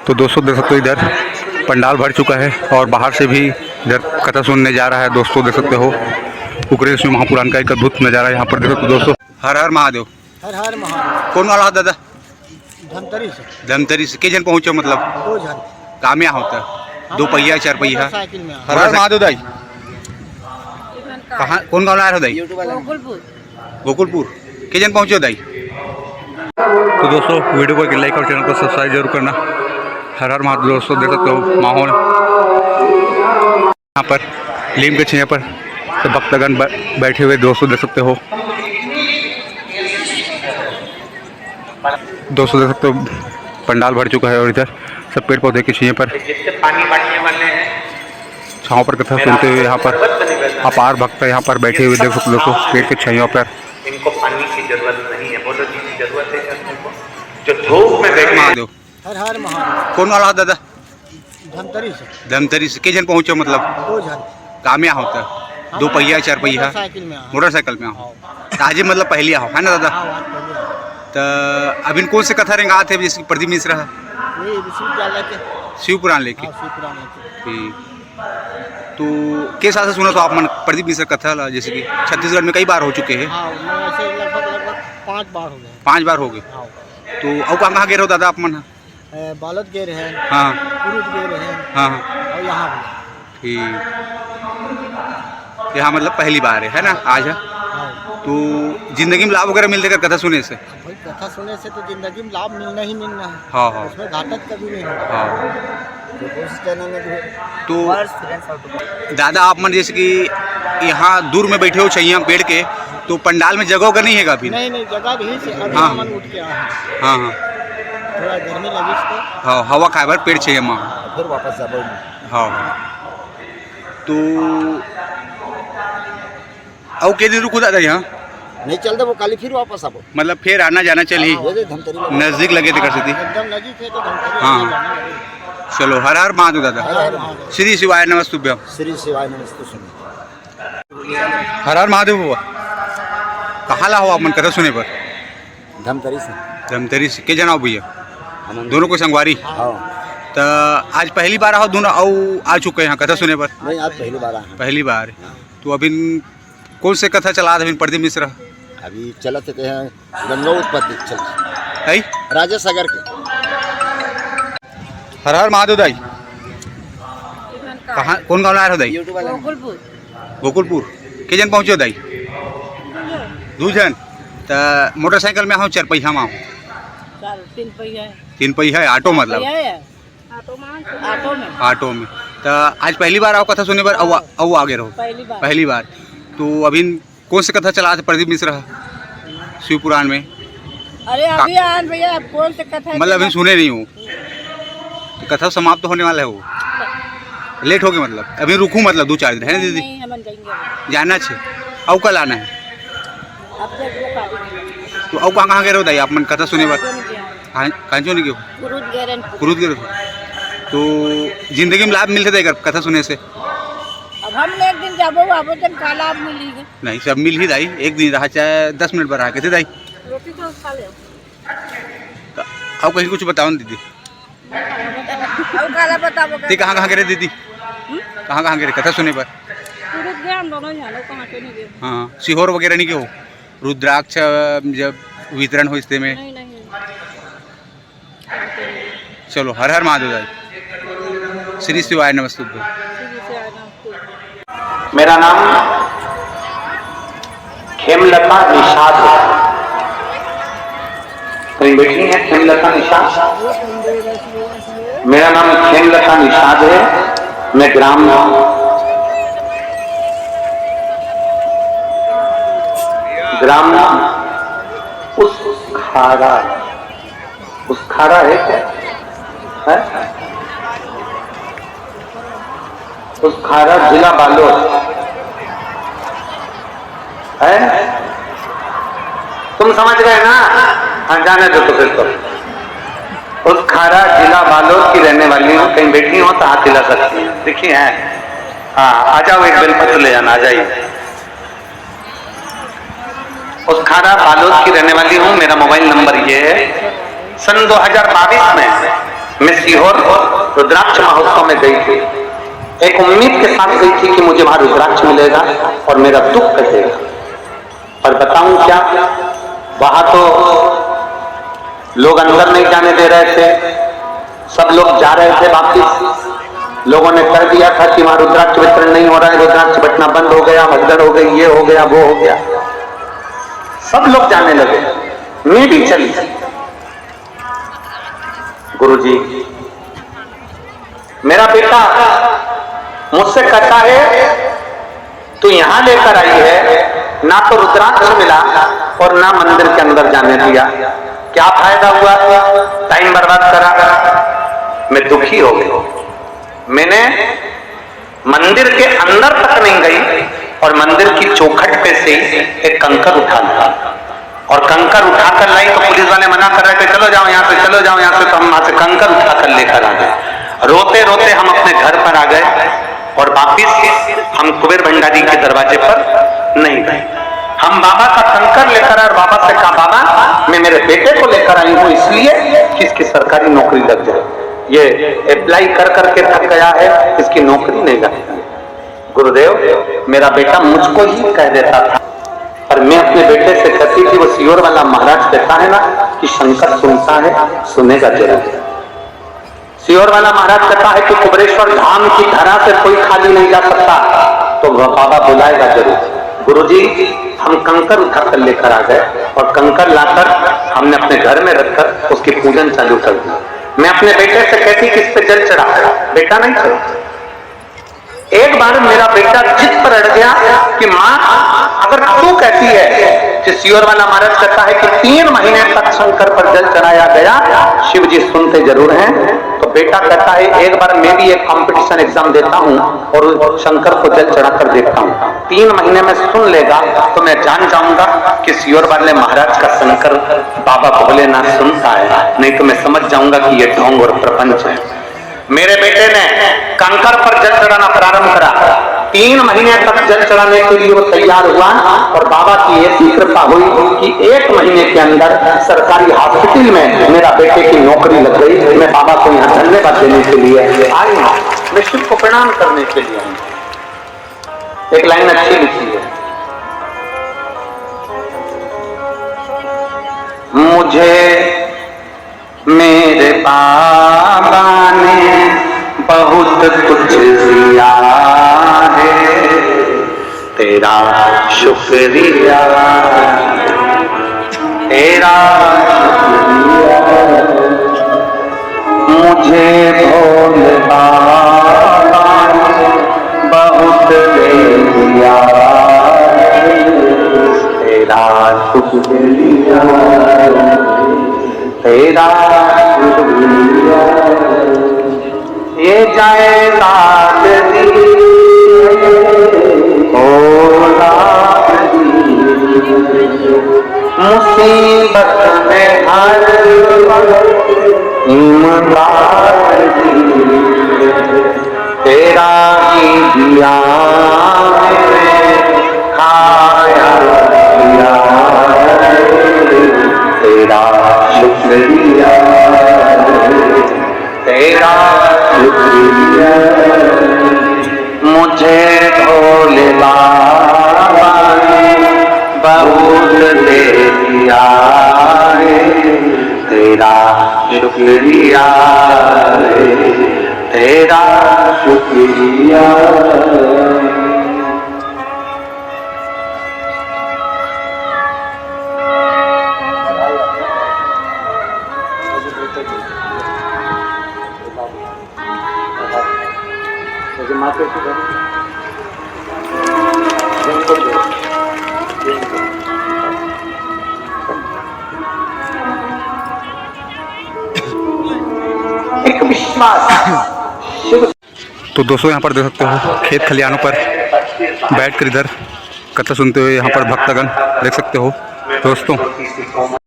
तो दोस्तों देख सकते हो इधर पंडाल भर चुका है और बाहर से भी इधर कथा सुनने जा रहा है। दोस्तों देख सकते हो उग्रेश्वर महापुराण का एक अद्भुत नज़ारा यहाँ पर देख सकते हो दोस्तों। हर हर महादेव। हर हर महादेव। कौन वाला दादा? धमतरी से। धमतरी से के जन पहुँचो मतलब? 2 जन। काम यहाँ होता है 2 पहिया 4 पहिया। हर हर महादेव दाई। कहाँ कौन गाँव आया हो दाई? गोकुलपुर। गोकुलपुर के जन पहुँचो दाई? तो दोस्तों वीडियो को लाइक और चैनल को सब्सक्राइब जरूर करना। हर हर महादेव। दोस्तों देख सकते हो माहौल यहाँ पर लीम के छाया पर तो भक्तगण बैठे हुए दोस्तों देख सकते हो। दोस्तों देख सकते हो पंडाल भर चुका है और इधर सब पेड़ पौधे के छाया पर पानी बांटने वाले हैं छाँव पर कथा सुनते हुए यहाँ पर अपार भक्त यहाँ पर बैठे हुए देख सकते हो दोस्तों पेड़ के छाया पर। इनको पानी की जरूरत नहीं है, बोलो जी की जरूरत है इनको जो धूप में बैठे। महादेव। हर हर महादेव। कौन वाला दादा? धमतरी से। धमतरी से के जन पहुँचो मतलब? 2 जन। काम यहाँ होता है 2 पहिया 4 पहिया मोटरसाइकिल में आओ। आज मतलब पहले आओ है ना दादा? तो अभी कौन से कथा रेंगा थे जैसे प्रदीप मिश्रा है विश्वविद्यालय के शिवपुराण लेके? ठीक। तो के साथ से सुना तो आप मन प्रदीप मिश्रा कथा ला जैसे कि छत्तीसगढ़ में कई बार हो चुके हैं? लगभग 5 बार हो गए। 5 बार हो गए। तो अब कहाँ गए रहो दादा आप मन? बालद गए रहे। हाँ कुरुद गए रहे। हाँ और यहाँ भी। ठीक। यहाँ मतलब पहली बार है ना आज है? तो जिंदगी में लाभ वगैरह मिलते कर कथा सुने से? भाई कथा सुनने से तो जिंदगी में लाभ मिलना ही मिलना है। हाँ हाँ उसमें घातक कभी नहीं होगा। हाँ। तो दादा आप मन जैसे कि यहाँ दूर में बैठे हो छैया पेड़ के तो पंडाल में जगह का नहीं है काफी? नहीं जगह भी से अभी हाँ। मन उठ के आए हैं। हाँ हाँ थोड़ा गर्मी लगी तो हाँ हवा खाए बार पेड़ छैया माँ। फिर वापस जाबो। हाँ तो और के दिन रुको दादा यहाँ? नहीं चल दे वो कल फिर वापस आबो। मतलब फिर आना जाना चली नजदीक लगे थे कर सकती? एकदम नजदीक है तो धमतरी हाँ। आना जाना लगेगा। चलो हर हर महादेव दादा। हर हर महादेव। श्री शिवाय नमस्तुभ्यम। श्री शिवाय नमस्ते सुन। हर हर महादेव हुआ कहाँ ला हो आप मन कथा सुने पर? धमतरी से। धमतरी से के जना हो भैया? दोनों को संगवारी। हाँ। तो आज पहली बार आओ दोनों आ चुके हैं यहाँ कथा सुने पर? नहीं आज पहली बार आए। पहली बार। तो अभी कौन से कथा चला अभी प्रदीप मिश्रा? अभी चलते हैं गंगा उत्पत्ति चल है राजा सागर के। हर हर महादेव दाई। कहाँ कौन गाँव आया हो दाई? गोकुलपुर। गोकुलपुर के जन पहुँचो दाई? 2 जन। तो मोटरसाइकिल में आओ 4 पहिया में आओ? 3 पहिया। 3 पहिया है ऑटो मतलब? ऑटो में। तो आज पहली बार आओ कथा सुने पर अब आगे रहो? पहली बार। तो अभी कौन से कथा चला थे प्रदीप मिश्रा शिवपुराण में? अरे अभी आज भैया कौन से कथा मतलब अभी सुने नहीं हो तो कथा समाप्त होने वाला है वो लेट हो गए मतलब अभी रुकूं मतलब 2-4 दिन है ना दीदी? नहीं हम जाएंगे जाना छे अब कल आना है। अब तक वो तो अब कहाँ गए रहो दाई आप मन कथा सुने पर? कहाँ क्यों नहीं गए? कुरुद गए तो जिंदगी में लाभ मिलते थे कथा सुने से? अब हम एक दिन जाबो आबो तन का लाभ मिलेगा? नहीं सब मिल ही दाई एक दिन रहा चाहे 10 मिनट पर आ के दाई। रोटी तो खा ले। तो अब कहीं कुछ बताओ ना दीदी। अब काला बताबो ती कहाँ गए दीदी? कहाँ गए कथा सुने पर? कुरुद गए हम दोनों जानो कहां के नहीं गए। हाँ सीहोर वगैरह नहीं गए हो? रुद्राक्ष जब वितरण हो इससे में? नहीं चलो हर हर महादेव दाई। श्री शिवाय नमस्तुभ्यम। मेरा नाम खेमलता निषाद है। कहीं बैठी है खेमलता निषाद? मेरा नाम खेमलता निषाद है। मैं ग्राम उसखारा है क्या है? उसखारा जिला बालोद है। तुम समझ गए ना? हाँ जाने दो तो फिर तो। उसखारा जिला बालोद की रहने वाली हूँ। कहीं बैठी हो तो हाथ हिला सकती है। देखिए है हाँ आ जाओ एक बेलपत्र ले जाना। आ जाइए। उसखारा बालोद की रहने वाली हूँ। मेरा मोबाइल नंबर ये है। सन 2022 में मैं सीहोर रुद्राक्ष महोत्सव में गई थी, एक उम्मीद के साथ गई थी कि मुझे वहां रुद्राक्ष मिलेगा और मेरा दुख कटेगा। और बताऊं क्या, वहां तो लोग अंदर नहीं जाने दे रहे थे, सब लोग जा रहे थे वापिस। लोगों ने कर दिया था कि वहां रुद्राक्ष वितरण नहीं हो रहा है, रुद्राक्ष बटना बंद हो गया, भगदड़ हो गई, ये हो गया, वो हो गया, सब लोग जाने लगे, मैं भी चली। गुरुजी, मेरा बेटा मुझसे कहता है तू यहां लेकर आई है, ना तो रुद्राक्ष मिला और ना मंदिर के अंदर जाने दिया, क्या फायदा हुआ, टाइम बर्बाद करा। मैं दुखी हो गई। मैंने मंदिर के अंदर तक नहीं गई और मंदिर की चौखट पे से एक कंकर उठा लिया और कंकर उठाकर लाई तो पुलिस वाले मना कर रहे थे, चलो जाओ यहाँ से, चलो जाओ यहाँ से। तो हम वहां से कंकर उठाकर लेकर आ गए। रोते रोते हम अपने घर पर आ गए और वापिस हम कुबेर भंडारी के दरवाजे पर नहीं गए। हम बाबा का कंकर लेकर आए और बाबा से कहा, बाबा मैं मेरे बेटे को लेकर आई हूं इसलिए कि इसकी सरकारी नौकरी लग जाए, ये अप्लाई कर करके थक गया है, इसकी नौकरी नहीं लगती। गुरुदेव, मेरा बेटा मुझको ही कह देता था, पर मैं अपने बेटे से कहती थी, वो सीहोर वाला महाराज कहता है ना कि शंकर सुनता है, सुनेगा जरूर। सीहोर वाला महाराज कहता है कि कुबेरेश्वर धाम की धरा से कोई खाली नहीं जा सकता, तो वह बाबा बुलाएगा जरूर। गुरुजी, हम कंकर उठाकर लेकर आ गए और कंकर लाकर हमने अपने घर में रखकर उसकी पूजन चालू कर दी। मैं अपने बेटे से कहती कि इस पे जल चढ़ा, बेटा नहीं चढ़ा। एक बार मेरा बेटा जिद पर अड़ गया कि मां अगर तू कहती है कि सीहोर वाला महाराज कहता है कि 3 महीने तक शंकर पर जल चढ़ाया गया, शिव जी सुनते जरूर हैं, तो बेटा कहता है एक बार मैं भी एक कंपटीशन एग्जाम देता हूं और शंकर को जल चढ़ाकर देखता हूं, 3 महीने में सुन लेगा तो मैं जान जाऊंगा कि सीहोर वाले महाराज का शंकर बाबा भोलेनाथ सुनता है, नहीं तो मैं समझ जाऊंगा कि ये ढोंग और प्रपंच है। मेरे बेटे ने कंकर पर जल चढ़ाना प्रारंभ करा। 3 महीने तक जल चढ़ाने के लिए वो तैयार हुआ और बाबा की ऐसी कृपा हुई कि 1 महीने के अंदर सरकारी हॉस्पिटल में मेरा बेटे की नौकरी लग गई। मैं बाबा को यहाँ धन्यवाद देने के लिए आई हूँ, मैं शिव को प्रणाम करने के लिए आई। एक लाइन अच्छी लिखी है, मुझे मेरे बाबा ने बहुत कुछ दिया है, तेरा शुक्रिया, तेरा शुक्रिया। मुझे भोले बाबा ने बहुत दे दिया, तेरा शुक्रिया, तेरा शुक्रिया। ये जायदाद दी औलाद दी, मुसीबत में हर वक्त इमदाद दी, तेरा ही दिया खाया पिया, तेरा शुक्रिया, तेरा शुक्रिया। मुझे भोले बाबा ने बहुत दे दिया है, तेरा शुक्रिया, तेरा शुक्रिया। एक विश्वास। तो दोस्तों यहाँ पर देख सकते हो खेत खलिहानों पर बैठकर इधर कथा सुनते हुए यहाँ पर भक्तगण देख सकते हो दोस्तों।